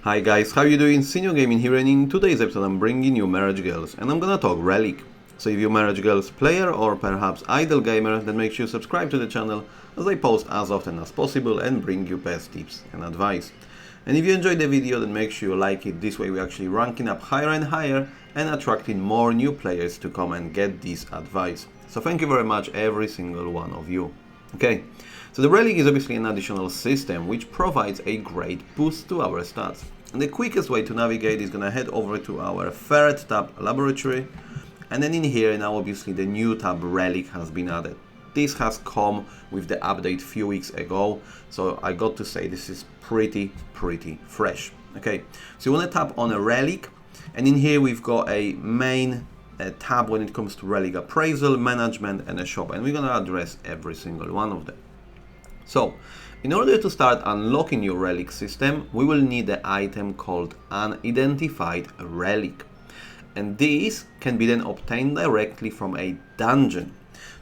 Hi guys, how you doing? Senior Gaming here, and in today's episode I'm bringing you Marriage Girls and I'm gonna talk Relic. So if you're Marriage Girls player or perhaps idle gamer, then make sure you subscribe to the channel as I post as often as possible and bring you best tips and advice. And if you enjoyed the video, then make sure you like it. This way we're actually ranking up higher and higher and attracting more new players to come and get this advice. So thank you very much, every single one of you. Okay, so the Relic is obviously an additional system which provides a great boost to our stats. And the quickest way to navigate is gonna head over to our third tab, Laboratory, and then in here now obviously the new tab Relic has been added. This has come with the update few weeks ago, so I got to say this is pretty fresh. Okay, so you want to tap on a Relic, and in here we've got a main tab when it comes to Relic appraisal, management and a shop, and we're gonna address every single one of them. So in order to start unlocking your Relic system, we will need the item called Unidentified Relic, and this can be then obtained directly from a dungeon.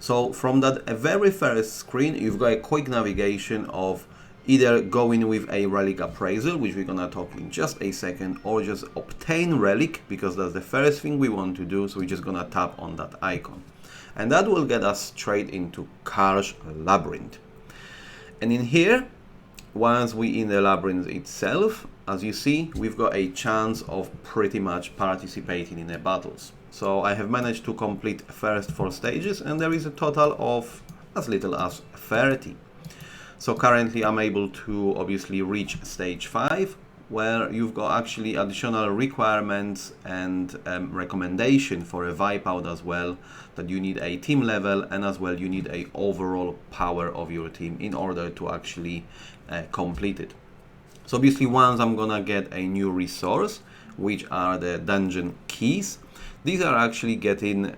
So from that very first screen, you've got a quick navigation of either going with a Relic appraisal, which we're gonna talk in just a second, or just obtain Relic, because that's the first thing we want to do. So we're just gonna tap on that icon, and that will get us straight into Karsh Labyrinth. And in here, once we in the labyrinth itself, as you see, we've got a chance of pretty much participating in the battles. So I have managed to complete first 4 stages, and there is a total of as little as 30. So currently I'm able to obviously reach stage 5, where you've got actually additional requirements and recommendation for a wipeout as well, that you need a team level, and as well you need a overall power of your team in order to actually complete it. So obviously once I'm gonna get a new resource, which are the dungeon keys. These are actually getting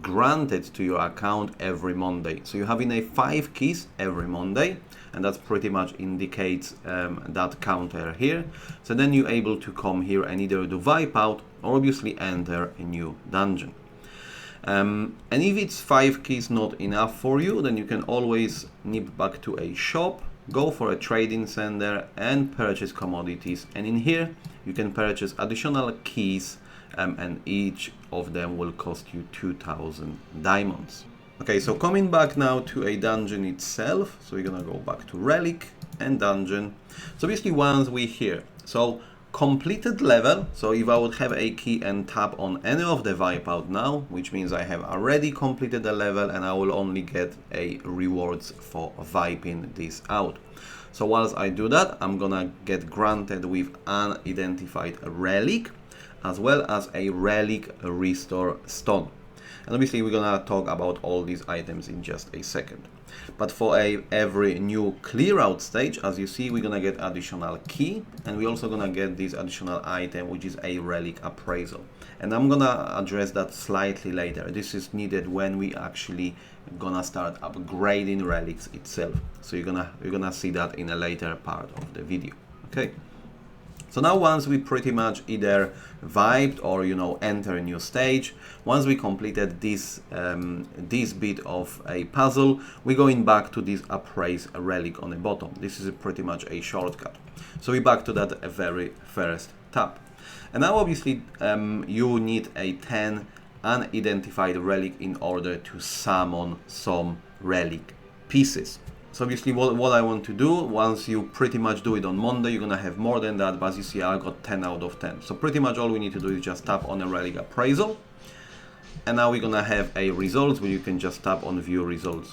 granted to your account every Monday. So you're having a 5 keys every Monday, and that's pretty much indicates that counter here. So then you're able to come here and either do wipeout or obviously enter a new dungeon. And if it's 5 keys not enough for you, then you can always nip back to a shop, go for a trading center and purchase commodities, and in here you can purchase additional keys, and each of them will cost you 2000 diamonds. Okay, so coming back now to a dungeon itself, so we're gonna go back to Relic and dungeon. So basically once we're here, so completed level, so if I would have a key and tap on any of the wipeout now, which means I have already completed the level and I will only get a rewards for wiping this out. So whilst I do that, I'm gonna get granted with Unidentified Relic, as well as a Relic Restore Stone. And obviously we're gonna talk about all these items in just a second. But for every new clear out stage, as you see, we're gonna get additional key, and we're also gonna get this additional item, which is a Relic appraisal. And I'm gonna address that slightly later. This is needed when we actually gonna start upgrading relics itself. So you're gonna see that in a later part of the video. Okay. So now once we pretty much either vibed or enter a new stage, once we completed this this bit of a puzzle, we're going back to this appraise relic on the bottom. This is pretty much a shortcut. So we're back to that very first tab. And now obviously you need a 10 unidentified relic in order to summon some relic pieces. So obviously what I want to do, once you pretty much do it on Monday, you're gonna have more than that, but as you see I got 10 out of 10. So pretty much all we need to do is just tap on a Relic appraisal, and now we're gonna have a results where you can just tap on view results.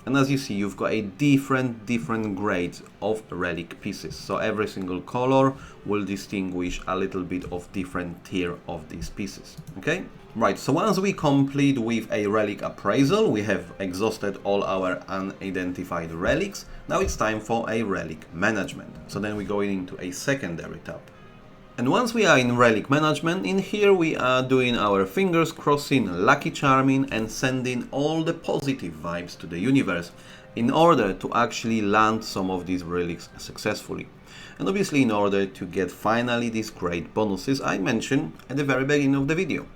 And as you see, you've got a different grades of relic pieces. So every single color will distinguish a little bit of different tier of these pieces. Okay? Right, so once we complete with a relic appraisal, we have exhausted all our unidentified relics. Now it's time for a relic management. So then we go into a secondary tab. And once we are in relic management, in here we are doing our fingers crossing, lucky charming, and sending all the positive vibes to the universe in order to actually land some of these relics successfully. And obviously in order to get finally these great bonuses I mentioned at the very beginning of the video.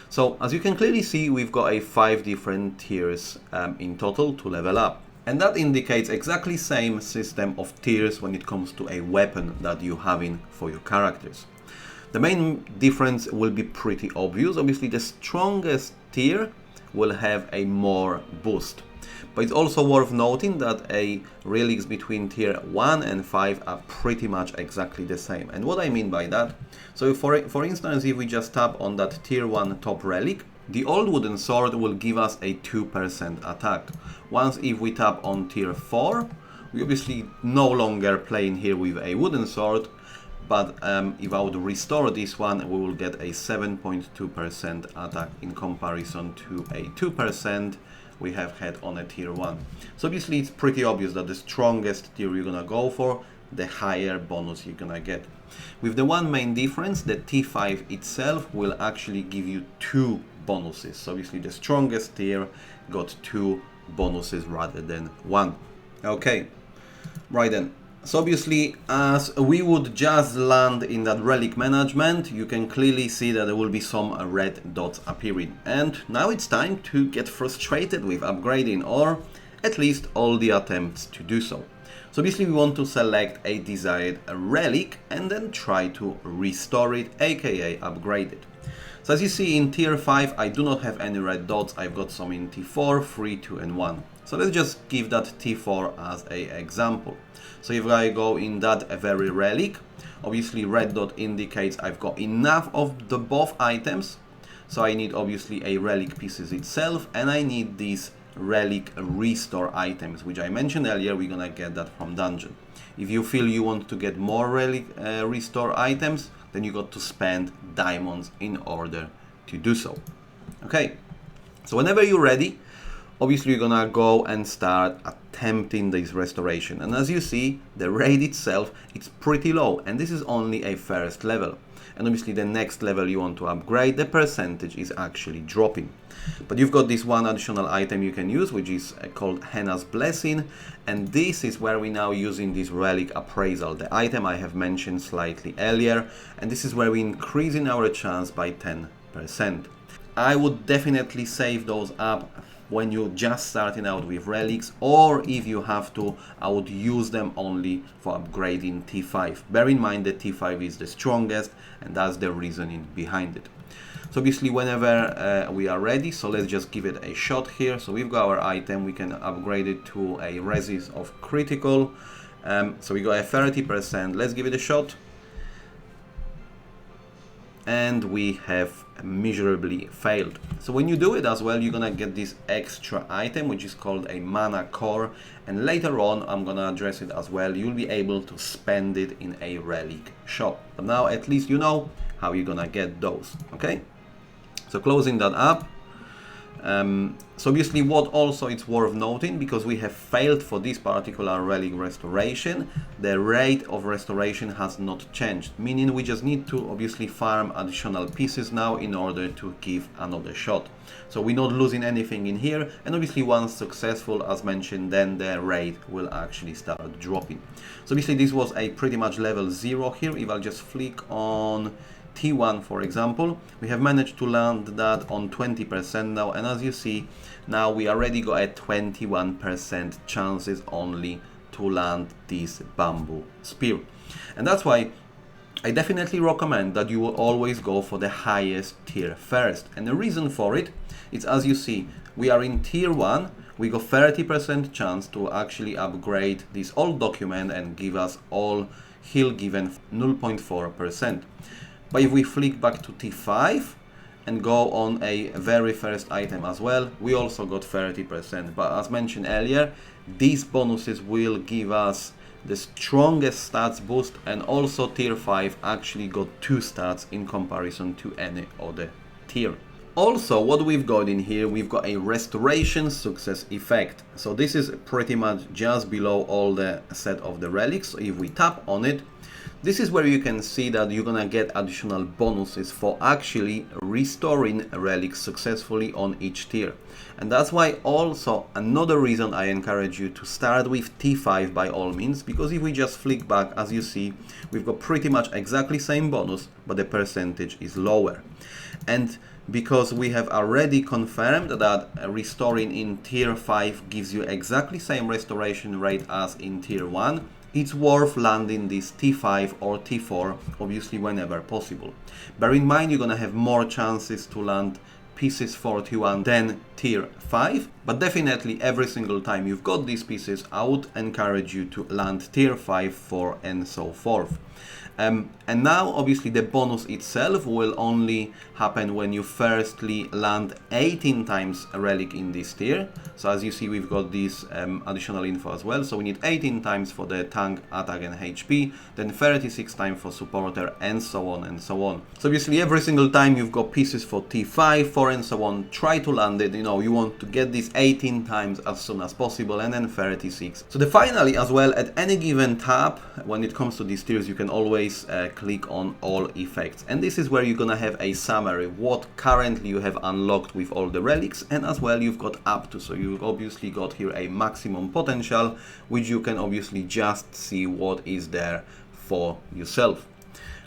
So as you can clearly see, we've got 5 different tiers in total to level up. And that indicates exactly same system of tiers when it comes to a weapon that you have in for your characters. The main difference will be pretty obvious. Obviously the strongest tier will have a more boost. But it's also worth noting that a relics between tier 1 and 5 are pretty much exactly the same. And what I mean by that, so for instance, if we just tap on that tier 1 top relic, the old wooden sword will give us a 2% attack. Once if we tap on tier 4, we obviously no longer playing here with a wooden sword, but if I would restore this one, we will get a 7.2% attack in comparison to a 2% we have had on a tier 1. So obviously it's pretty obvious that the strongest tier you're gonna go for, the higher bonus you're gonna get. With the one main difference, the T5 itself will actually give you 2 bonuses. So obviously the strongest tier got 2 bonuses rather than 1. Okay, right then. So obviously, as we would just land in that relic management, you can clearly see that there will be some red dots appearing. And now it's time to get frustrated with upgrading, or at least all the attempts to do so. So obviously we want to select a desired relic and then try to restore it, aka upgrade it. So as you see in tier 5, I do not have any red dots. I've got some in T4, 3, 2 and 1. So let's just give that T4 as an example. So if I go in that very relic, obviously red dot indicates I've got enough of the both items. So I need obviously a relic pieces itself, and I need these relic restore items, which I mentioned earlier, we're gonna get that from dungeon. If you feel you want to get more relic restore items, then you got to spend diamonds in order to do so. Okay, so whenever you're ready, obviously you're gonna go and start attempting this restoration. And as you see, the rate itself, it's pretty low, and this is only a first level. And obviously the next level you want to upgrade, the percentage is actually dropping. But you've got this one additional item you can use, which is called Henna's Blessing, and this is where we're now using this relic appraisal, the item I have mentioned slightly earlier, and this is where we're increasing our chance by 10%. I would definitely save those up when you're just starting out with relics, or if you have to, I would use them only for upgrading T5. Bear in mind that T5 is the strongest, and that's the reasoning behind it. So obviously whenever we are ready, so let's just give it a shot here. So we've got our item, we can upgrade it to a resist of critical. So we got a 30%, let's give it a shot. And we have miserably failed. So when you do it as well, you're gonna get this extra item, which is called a mana core, and later on I'm gonna address it as well. You'll be able to spend it in a relic shop. But now at least you know how you're gonna get those. Okay, so closing that up. So obviously what also it's worth noting, because we have failed for this particular relic restoration, the rate of restoration has not changed, meaning we just need to obviously farm additional pieces now in order to give another shot. So we're not losing anything in here, and obviously once successful, as mentioned, then the rate will actually start dropping. So obviously this was a pretty much level 0 here. If I'll just flick on T1 for example, we have managed to land that on 20% now, and as you see now we already got a 21% chances only to land this bamboo spear. And that's why I definitely recommend that you will always go for the highest tier first. And the reason for it is, as you see, we are in tier 1, we got 30% chance to actually upgrade this old document and give us all heal given 0.4%. But if we flick back to T5 and go on a very first item as well, we also got 30%. But as mentioned earlier, these bonuses will give us the strongest stats boost, and also tier 5 actually got 2 stats in comparison to any other tier. Also, what we've got in here, we've got a restoration success effect. So this is pretty much just below all the set of the relics. So if we tap on it, This is where you can see that you're gonna get additional bonuses for actually restoring relics successfully on each tier. And that's why also another reason I encourage you to start with T5 by all means, because if we just flick back, as you see, we've got pretty much exactly same bonus, but the percentage is lower. And because we have already confirmed that restoring in tier 5 gives you exactly same restoration rate as in tier 1, it's worth landing this T5 or T4, obviously whenever possible. Bear in mind you're gonna have more chances to land pieces 41 than tier 5, but definitely every single time you've got these pieces, I would encourage you to land tier 5, 4 and so forth. And now obviously the bonus itself will only happen when you firstly land 18 times a relic in this tier. So as you see, we've got this additional info as well. So we need 18 times for the tank, attack and HP, then 36 times for supporter, and so on and so on. So obviously every single time you've got pieces for T5, 4 and so on, try to land it. You know, you want to get this 18 times as soon as possible, and then 36. So the finally as well, at any given tab, when it comes to these tiers, you can always click on all effects, and this is where you're gonna have a summary what currently you have unlocked with all the relics, and as well you've got up to, so you've obviously got here a maximum potential, which you can obviously just see what is there for yourself.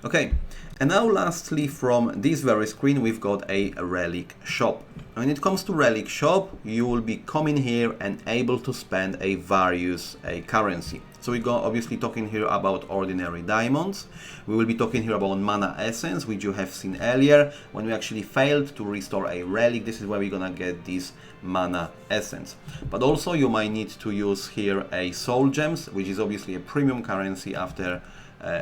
Okay, and now lastly from this very screen we've got a relic shop. When it comes to relic shop, you will be coming here and able to spend a various currency. So we go obviously talking here about ordinary diamonds. We will be talking here about mana essence, which you have seen earlier. When we actually failed to restore a relic, this is where we're gonna get this mana essence. But also you might need to use here a soul gems, which is obviously a premium currency after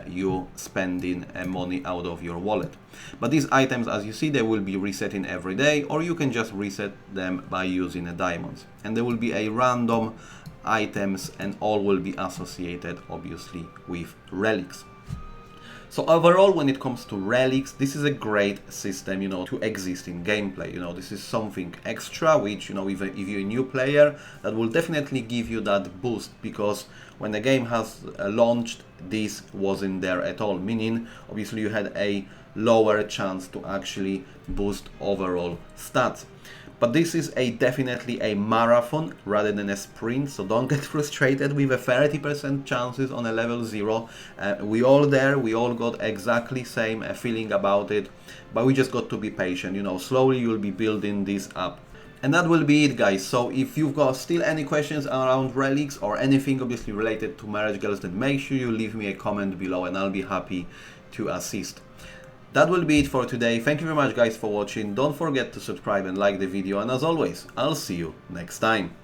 you spending money out of your wallet. But these items, as you see, they will be resetting every day, or you can just reset them by using the diamonds. And there will be a random items, and all will be associated obviously with relics. So overall, when it comes to relics, this is a great system, you know, to exist in gameplay. You know, this is something extra, which, you know, if you're a new player, that will definitely give you that boost, because when the game has launched, this wasn't there at all, meaning obviously you had a lower chance to actually boost overall stats. But this is definitely a marathon rather than a sprint, so don't get frustrated with a 30% chances on a level 0. We all there, we all got exactly same feeling about it, but we just got to be patient, you know, slowly you'll be building this up. And that will be it, guys. So if you've got still any questions around relics or anything obviously related to Marriage Girls, then make sure you leave me a comment below and I'll be happy to assist. That will be it for today. Thank you very much guys for watching. Don't forget to subscribe and like the video, and as always, I'll see you next time.